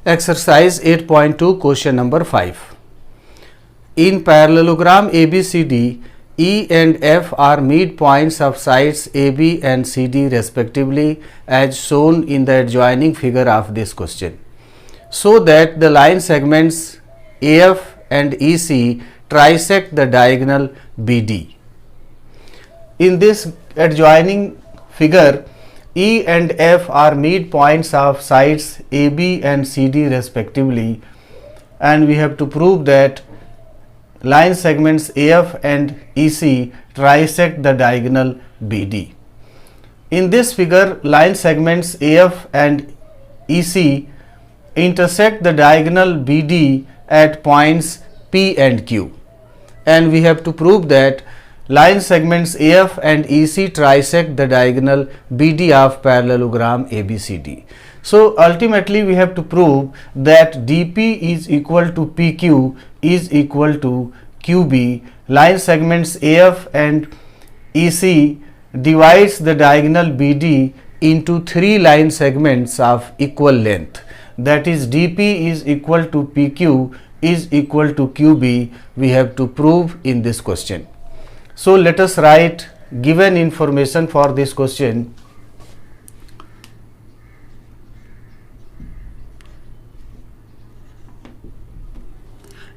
Exercise 8.2 question number 5. In parallelogram ABCD, E and F are midpoints of sides AB and CD respectively as shown in the adjoining figure of this question. So that the line segments AF and EC trisect the diagonal BD. In this adjoining figure, E and F are midpoints of sides AB and CD respectively, and we have to prove that line segments AF and EC trisect the diagonal BD. In this figure, line segments AF and EC intersect the diagonal BD at points P and Q, and we have to prove that line segments AF and EC trisect the diagonal BD of parallelogram ABCD. So ultimately we have to prove that DP is equal to PQ is equal to QB. Line segments AF and EC divides the diagonal BD into three line segments of equal length, that is DP is equal to PQ is equal to QB. We have to prove in this question. So let us write given information for this question.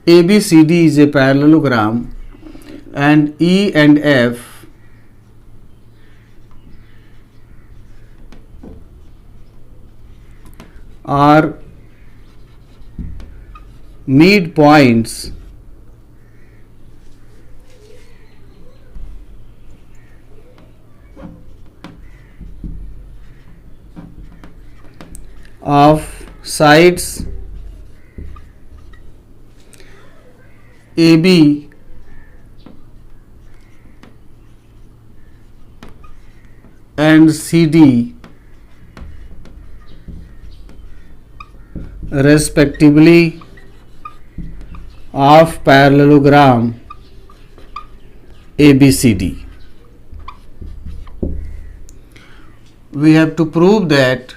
ABCD is a parallelogram and E and F are midpoints of sides AB and CD respectively of parallelogram ABCD. We have to prove that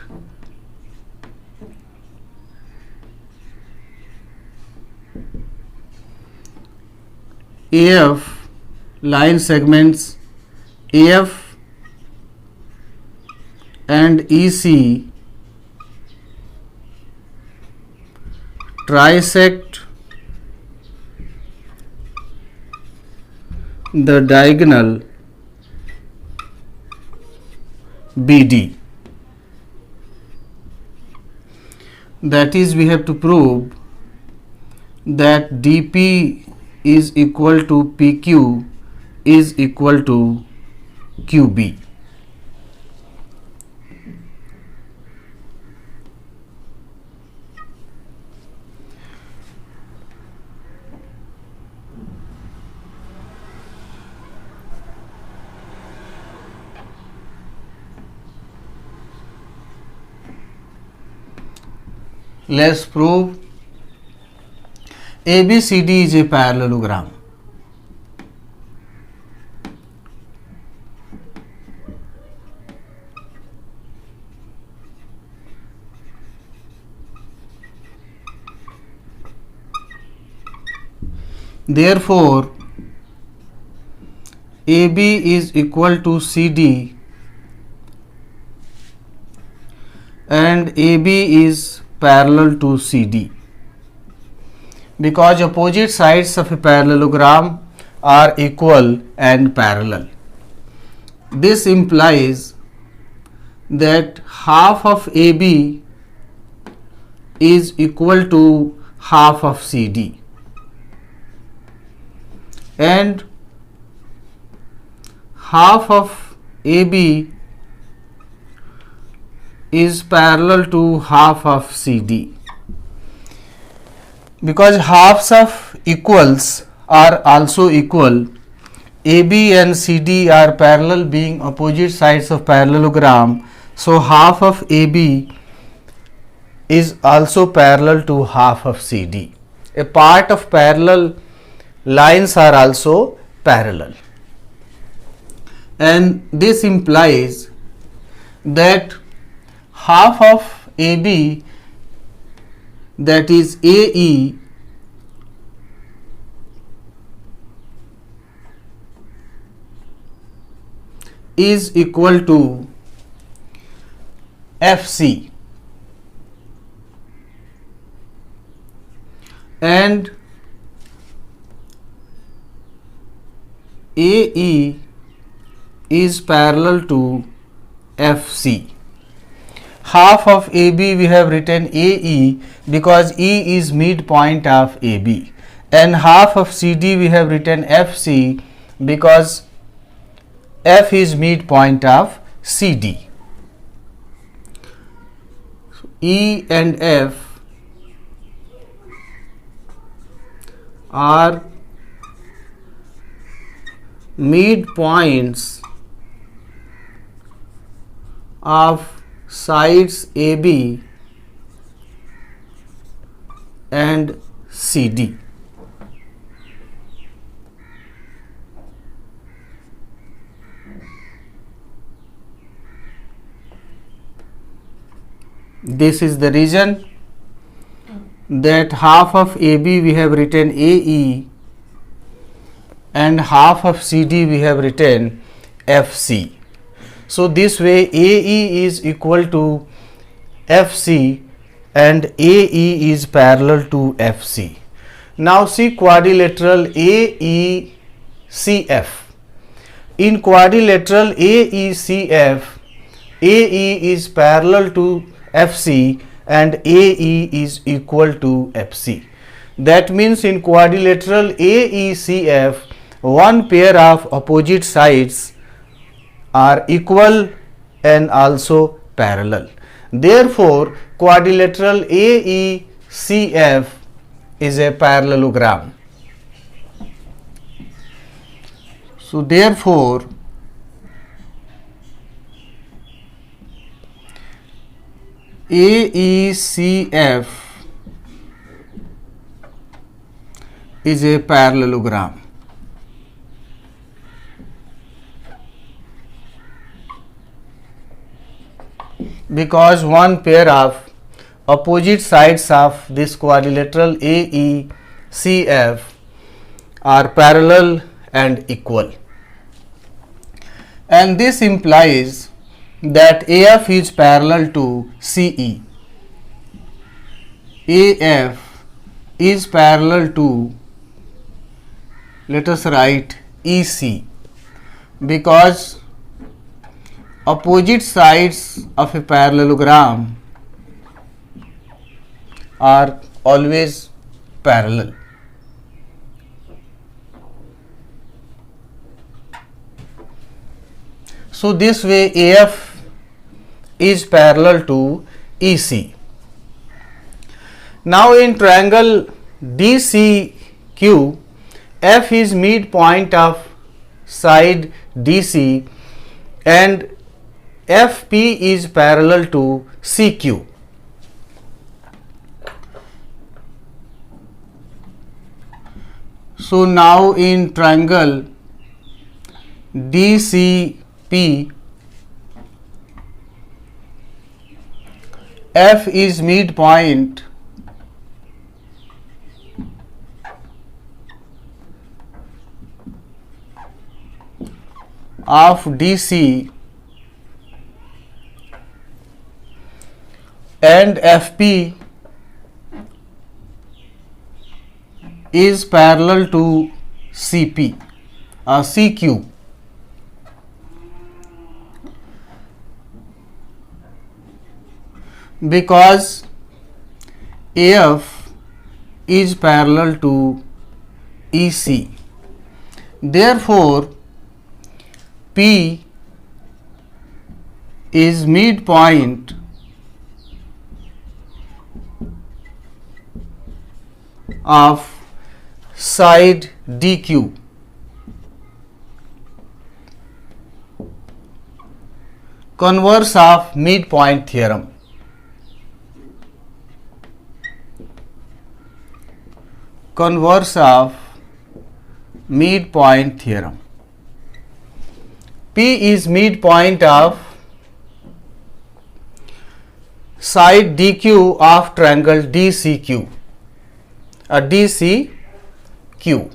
AF line segments AF and EC trisect the diagonal BD. That is, we have to prove that DP is equal to PQ is equal to QB. Let's prove ABCD is a parallelogram. Therefore, AB is equal to CD and AB is parallel to CD, because opposite sides of a parallelogram are equal and parallel. This implies that half of AB is equal to half of CD and half of AB is parallel to half of CD. Because halves of equals are also equal, AB and CD are parallel being opposite sides of parallelogram, so half of AB is also parallel to half of CD. A part of parallel lines are also parallel, and this implies that half of AB that is AE is equal to FC and AE is parallel to FC. Half of AB we have written AE because E is midpoint of AB, and half of CD we have written FC because F is midpoint of CD. So E and F are midpoints of sides AB and CD. This is the reason that half of AB we have written AE and half of CD we have written FC. So this way AE is equal to FC and AE is parallel to FC. Now see quadrilateral AECF. In quadrilateral AECF, AE is parallel to FC and AE is equal to FC. That means in quadrilateral AECF, one pair of opposite sides are equal and also parallel. Therefore, quadrilateral AECF is a parallelogram. So, therefore, AECF is a parallelogram. Because one pair of opposite sides of this quadrilateral AECF are parallel and equal, and this implies that AF is parallel to CE, AF is parallel to, let us write, EC, because opposite sides of a parallelogram are always parallel. So this way AF is parallel to EC. Now in triangle DCQ, F is midpoint of side DC and FP is parallel to CQ. So now in triangle DCP, F is midpoint of DC and FP is parallel to CQ. Because AF is parallel to EC. Therefore, P is midpoint of side DQ. Converse of midpoint theorem. Converse of midpoint theorem. P is midpoint of side DQ of triangle DCQ. DCQ.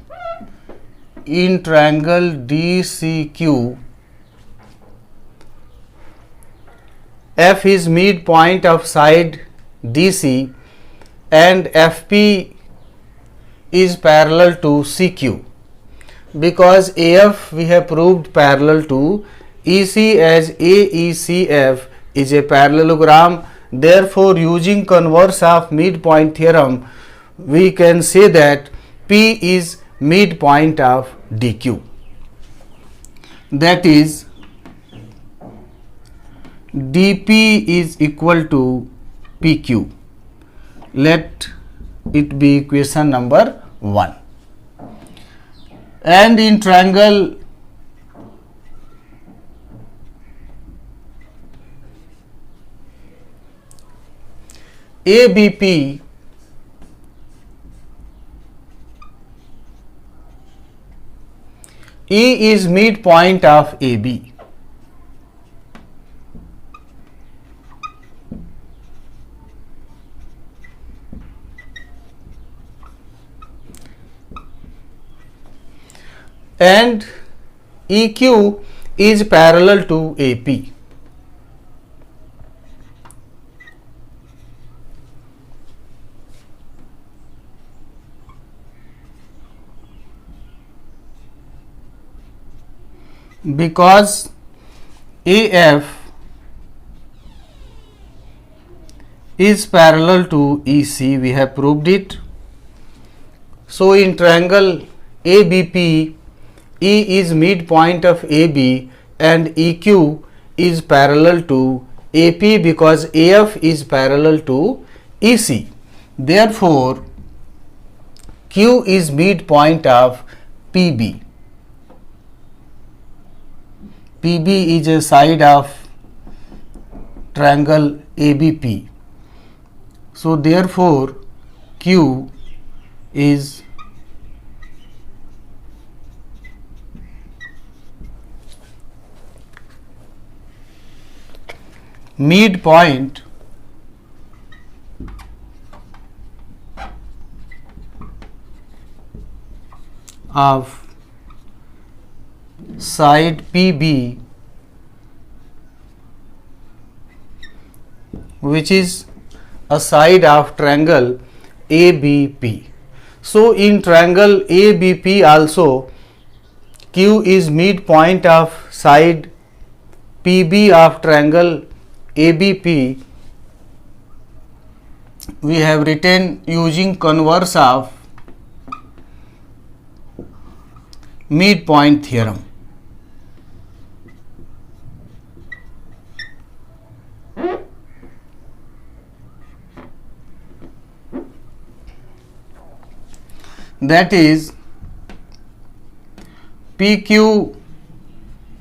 In triangle DCQ, F is midpoint of side DC and FP is parallel to CQ. Because AF we have proved parallel to EC as AECF is a parallelogram. Therefore, using converse of midpoint theorem, we can say that P is midpoint of DQ. That is, DP is equal to PQ. Let it be equation number 1. And in triangle ABP, E is midpoint of AB. And EQ is parallel to AP. Because AF is parallel to EC, we have proved it. So in triangle ABP, E is midpoint of AB and EQ is parallel to AP because AF is parallel to EC. Therefore, Q is midpoint of PB. PB is a side of triangle ABP. So therefore, Q is midpoint of side PB, which is a side of triangle ABP. So in triangle ABP also, Q is midpoint of side PB of triangle ABP. We have written using converse of midpoint theorem. That is, PQ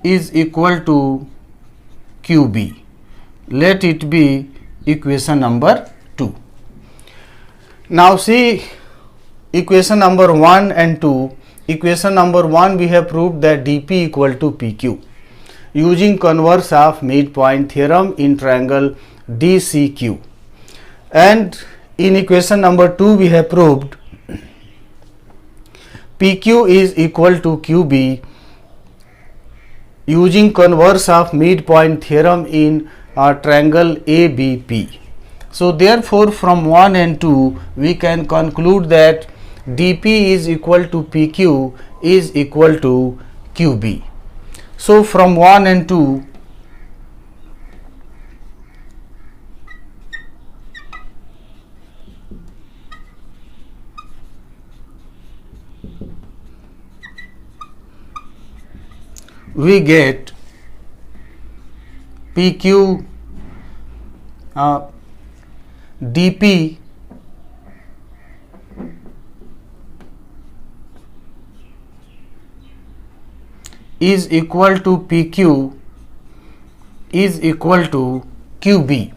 is equal to QB. Let it be equation number 2. Now see equation number 1 and 2. Equation number 1, we have proved that DP equal to PQ using converse of midpoint theorem in triangle DCQ. And in equation number 2, we have proved PQ is equal to QB using converse of midpoint theorem in triangle ABP. So therefore, from 1 and 2, we can conclude that DP is equal to PQ is equal to QB. So from 1 and 2, we get PQ DP is equal to PQ is equal to QB.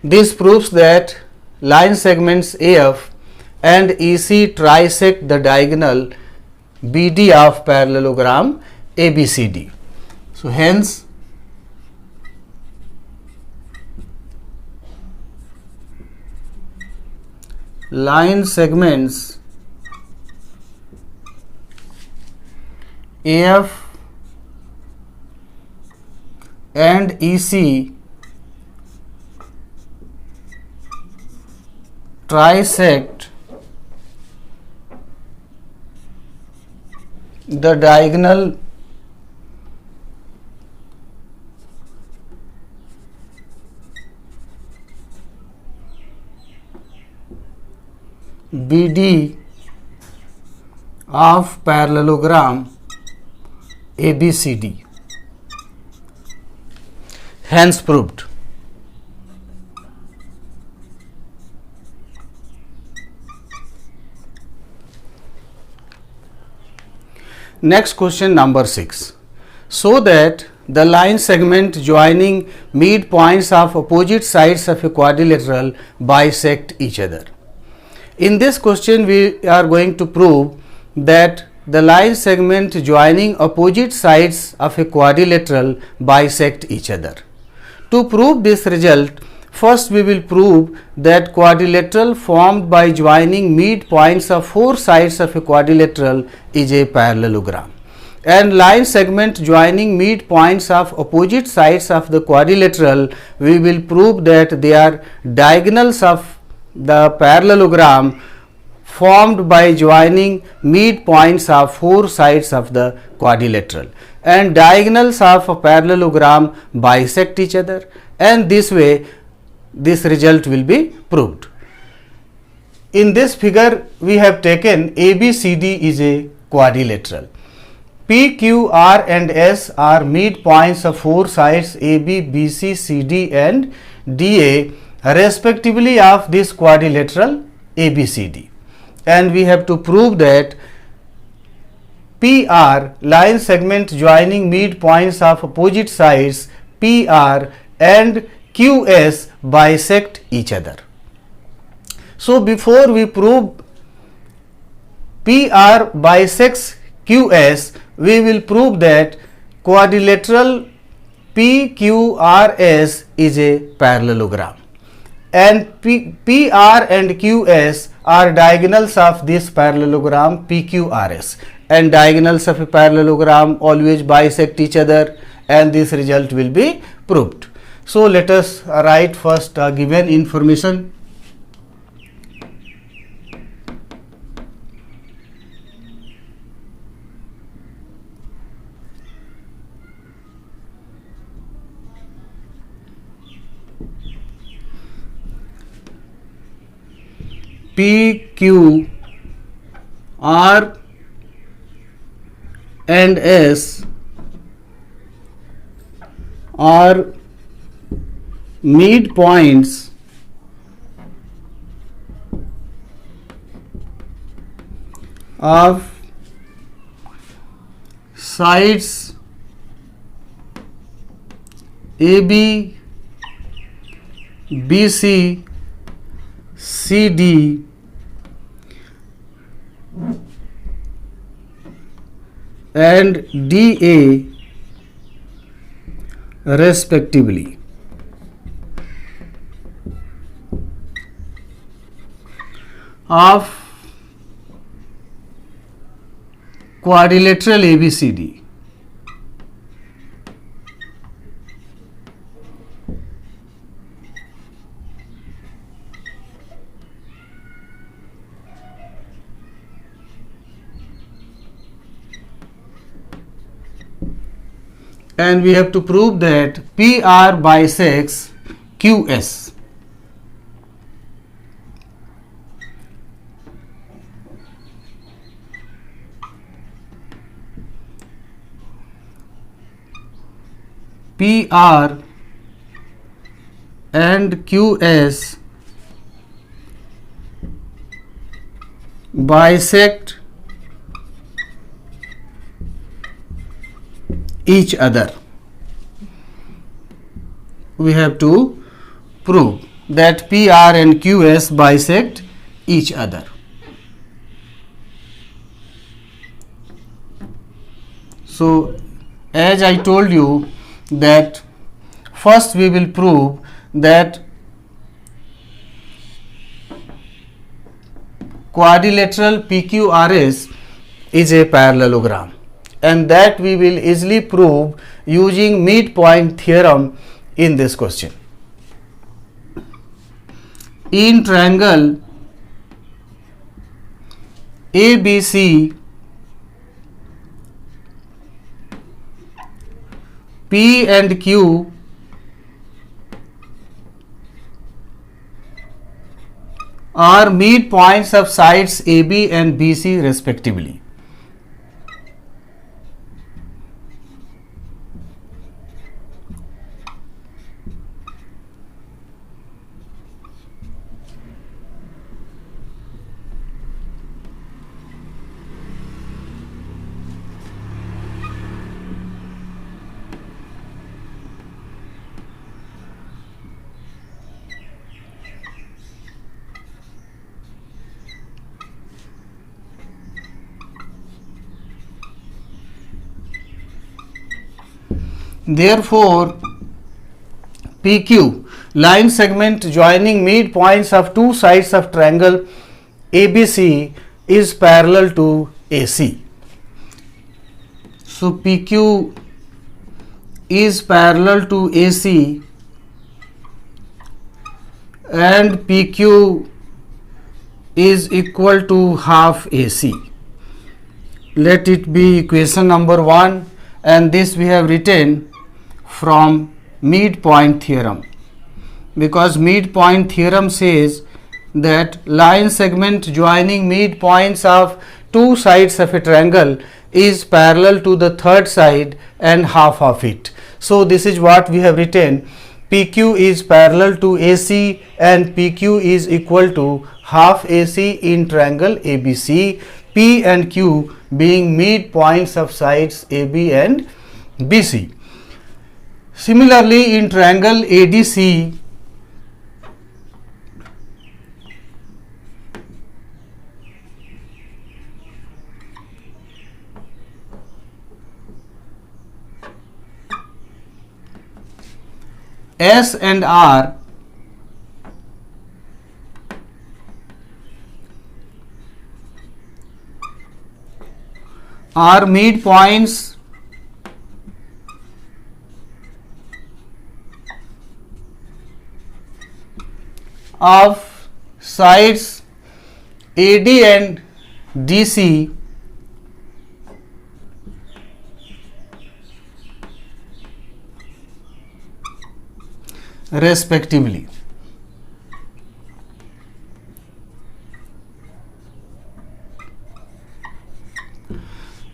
This proves that line segments AF and EC trisect the diagonal BD of parallelogram ABCD. So hence line segments AF and EC trisect the diagonal BD of parallelogram ABCD. Hence proved. Next question number 6. So that the line segment joining midpoints of opposite sides of a quadrilateral bisect each other. In this question we are going to prove that the line segment joining opposite sides of a quadrilateral bisect each other. To prove this result, first we will prove that quadrilateral formed by joining midpoints of four sides of a quadrilateral is a parallelogram, and line segment joining midpoints of opposite sides of the quadrilateral, we will prove that they are diagonals of the parallelogram formed by joining midpoints of four sides of the quadrilateral, and diagonals of a parallelogram bisect each other, and this way this result will be proved. In this figure we have taken ABCD is a quadrilateral. P, Q, R and S are midpoints of four sides AB, BC, CD and DA respectively of this quadrilateral ABCD, and we have to prove that PR, line segment joining midpoints of opposite sides PR and QS bisect each other. So before we prove PR bisects QS, we will prove that quadrilateral PQRS is a parallelogram, and PR and QS are diagonals of this parallelogram PQRS, and diagonals of a parallelogram always bisect each other, and this result will be proved. So let us write first given information. P, Q, R and S are midpoints of sides AB, BC, CD and DA respectively. Of quadrilateral ABCD. And we have to prove that PR bisects QS. PR and QS bisect each other. We have to prove that PR and QS bisect each other. So as I told you that first we will prove that quadrilateral PQRS is a parallelogram, and that we will easily prove using midpoint theorem in this question. In triangle ABC, P and Q are midpoints of sides AB and BC respectively. Therefore, PQ, line segment joining midpoints of two sides of triangle ABC, is parallel to AC. So, PQ is parallel to AC and PQ is equal to half AC. Let it be equation number 1, and this we have written from midpoint theorem, because midpoint theorem says that line segment joining midpoints of two sides of a triangle is parallel to the third side and half of it. So this is what we have written: PQ is parallel to AC and PQ is equal to half AC in triangle ABC, P and Q being midpoints of sides AB and BC. Similarly, in triangle ADC, S and R are midpoints of sides AD and DC respectively.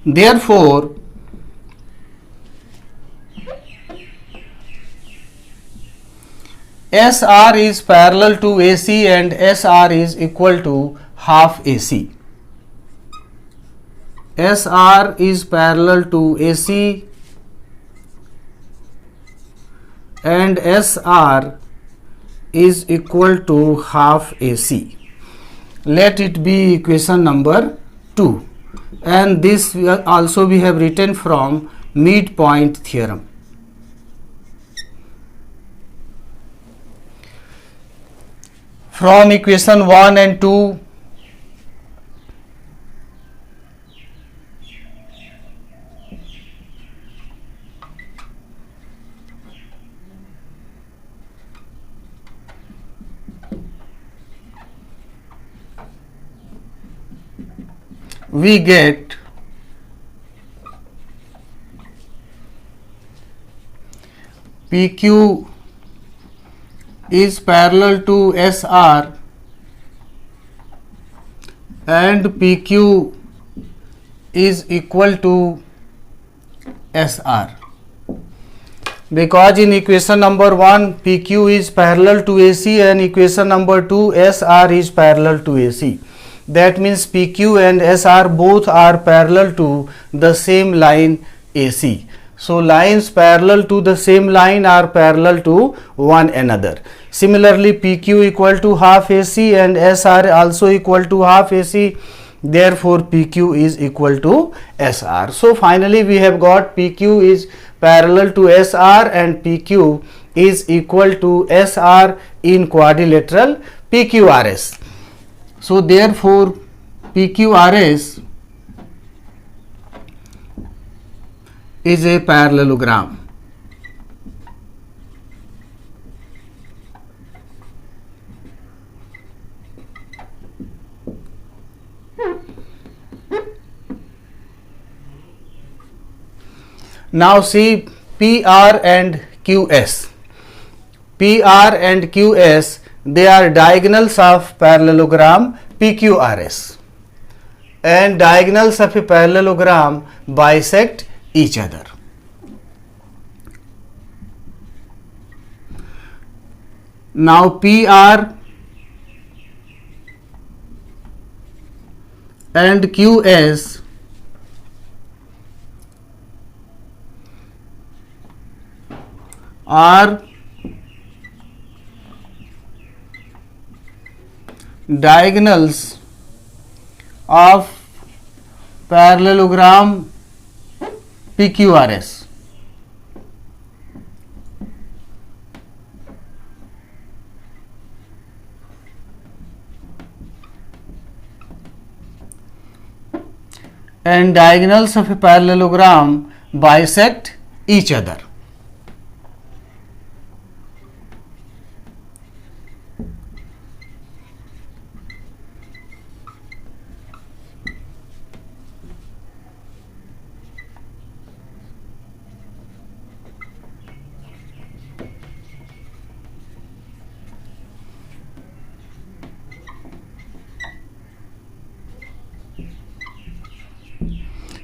Therefore, SR is parallel to AC and SR is equal to half AC. SR is parallel to AC and SR is equal to half AC. Let it be equation number 2, and this also we have written from midpoint theorem. From equation 1 and 2, we get PQ is parallel to SR and PQ is equal to SR, because in equation number 1 PQ is parallel to AC and equation number 2 SR is parallel to AC. That means PQ and SR both are parallel to the same line AC. So lines parallel to the same line are parallel to one another. Similarly, PQ equal to half AC and SR also equal to half AC. Therefore, PQ is equal to SR. So finally, we have got PQ is parallel to SR and PQ is equal to SR in quadrilateral PQRS. So therefore, PQRS is a parallelogram. Now see PR and QS. PR and QS, they are diagonals of parallelogram PQRS, and diagonals of a parallelogram bisect each other. Now PR and QS are diagonals of parallelogram PQRS. And diagonals of a parallelogram bisect each other.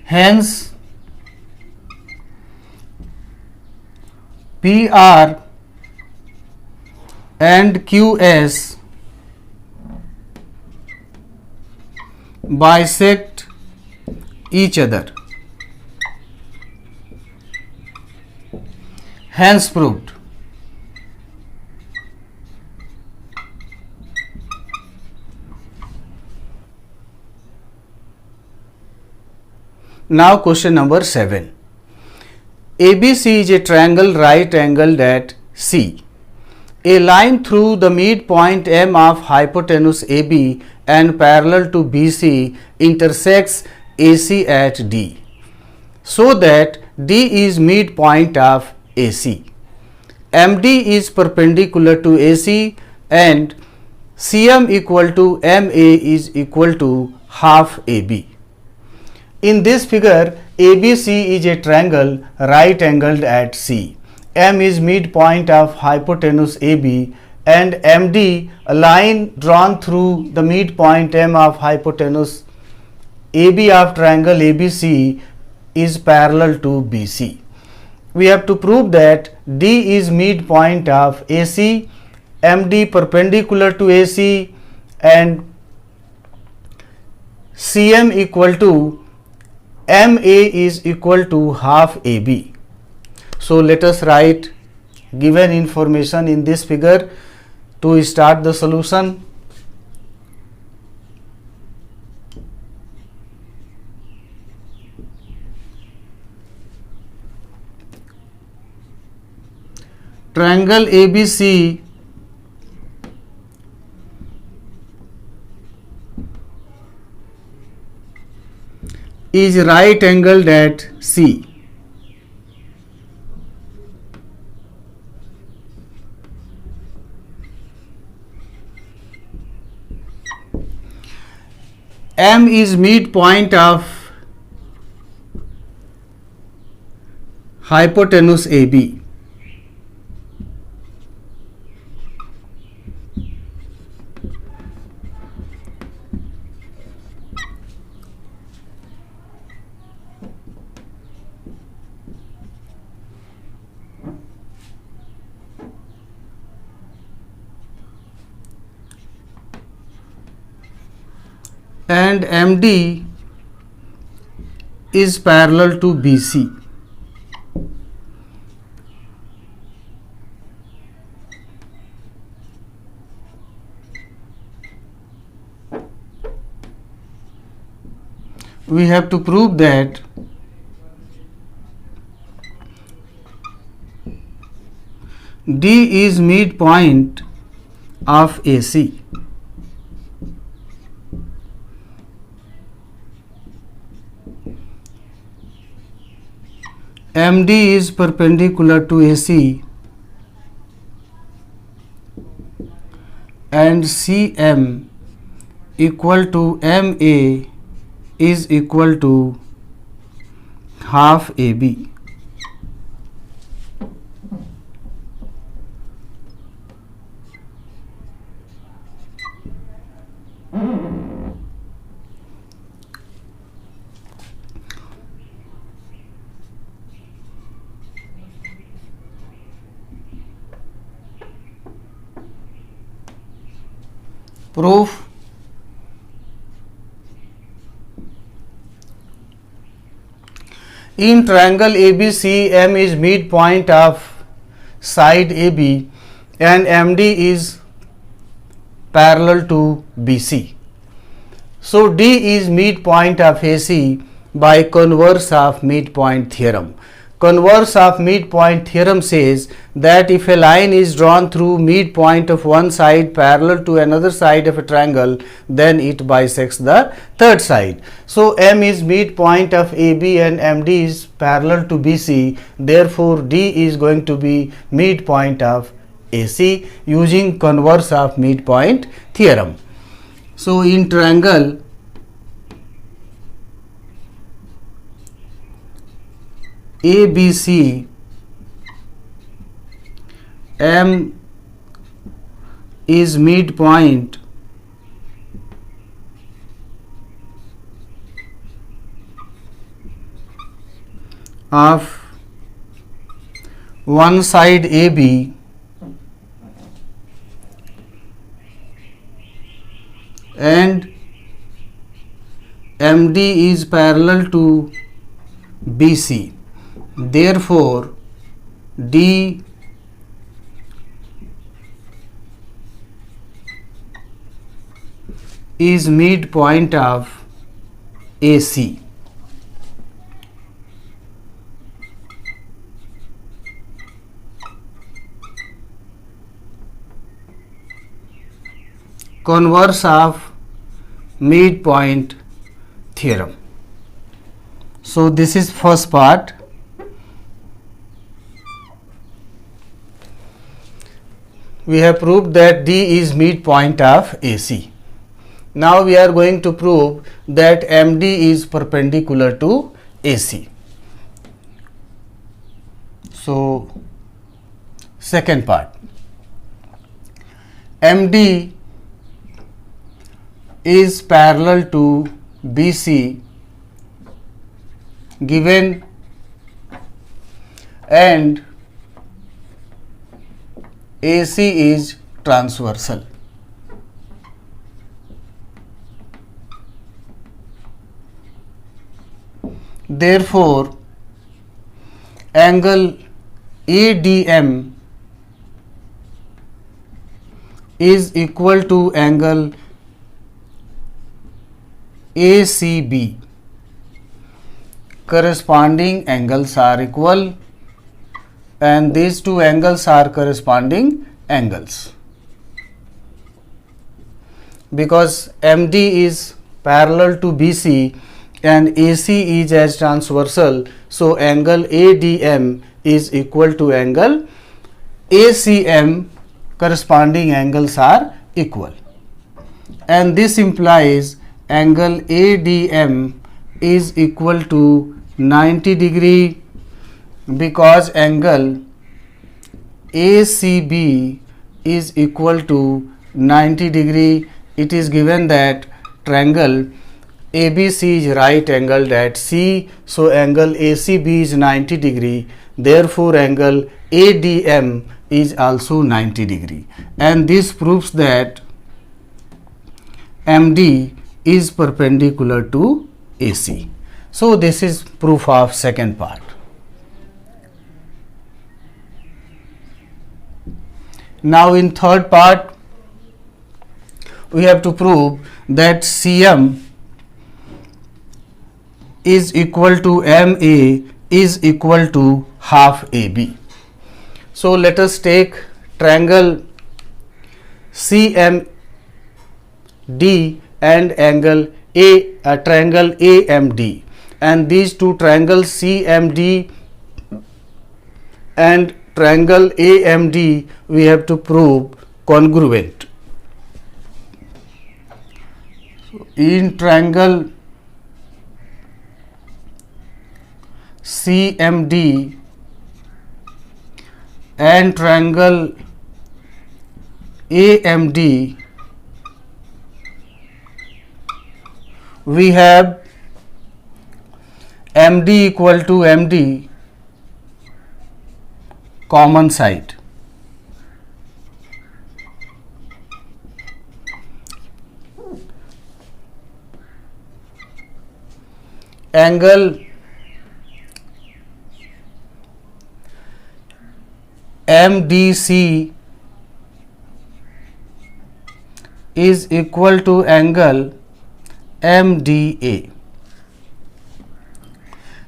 Hence, PR and QS bisect each other. Hence proved. Now question number 7. ABC is a triangle right angled at C. A line through the midpoint M of hypotenuse AB and parallel to BC intersects AC at D, so that D is midpoint of AC. MD is perpendicular to AC and CM equal to MA is equal to half AB. In this figure, ABC is a triangle right angled at C. M is midpoint of hypotenuse AB and MD, a line drawn through the midpoint M of hypotenuse AB of triangle ABC, is parallel to BC. We have to prove that D is midpoint of AC, MD perpendicular to AC, and CM equal to MA is equal to half AB. So let us write given information in this figure to start the solution. Triangle ABC is right angled at C. M is midpoint of hypotenuse AB. And MD is parallel to BC. We have to prove that D is midpoint of AC. MD is perpendicular to AC and CM equal to MA is equal to half AB. Proof. In triangle ABC, M is midpoint of side AB and MD is parallel to BC. So D is midpoint of AC by converse of midpoint theorem. Converse of midpoint theorem says that if a line is drawn through midpoint of one side parallel to another side of a triangle, then it bisects the third side. So M is midpoint of AB and MD is parallel to BC. Therefore D is going to be midpoint of AC using converse of midpoint theorem. So in triangle ABC, M is midpoint of one side AB and MD is parallel to BC. Therefore D is midpoint of AC. Converse of midpoint theorem. So this is first part. We have proved that D is midpoint of AC. Now we are going to prove that MD is perpendicular to AC. So second part, MD is parallel to BC given and AC is transversal. Therefore, angle ADM is equal to angle ACB. Corresponding angles are equal and these two angles are corresponding angles. Because MD is parallel to BC and AC is as transversal, so angle ADM is equal to angle ACM. Corresponding angles are equal, and this implies angle ADM is equal to 90 degree because angle ACB is equal to 90 degree. It is given that triangle ABC is right angled at C, so angle ACB is 90 degree. Therefore, angle ADM is also 90 degree, and this proves that MD is perpendicular to AC. So this is proof of second part. Now in third part, we have to prove that CM is equal to MA is equal to half AB. So let us take triangle CMD and angle triangle AMD, and these two triangles CMD and triangle AMD we have to prove congruent. In triangle CMD and triangle AMD we have MD equal to MD common side. Angle MDC is equal to angle MDA.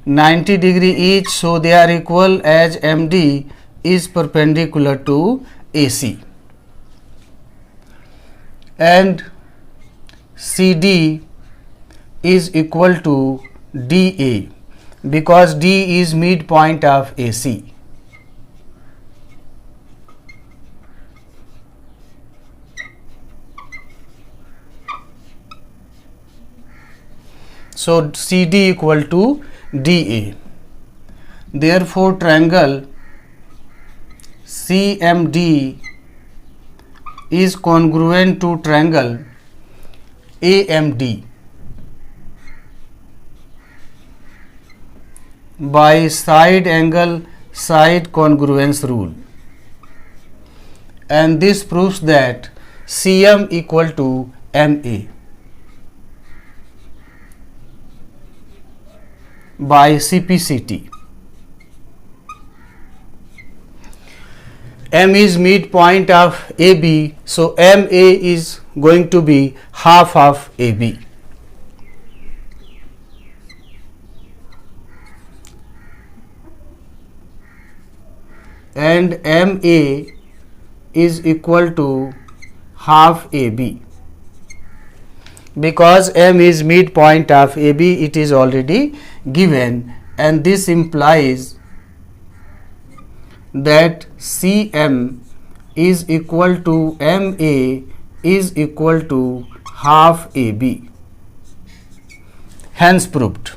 90 degree each, so they are equal as MD is perpendicular to AC, and CD is equal to DA because D is midpoint of AC. So CD equal to DA. Therefore, triangle CMD is congruent to triangle AMD by side angle side congruence rule, and this proves that CM equal to MA by CPCT. M is midpoint of AB, so MA is going to be half of AB. And MA is equal to half AB. Because M is midpoint of AB, it is already given, and this implies that CM is equal to MA is equal to half AB. Hence proved.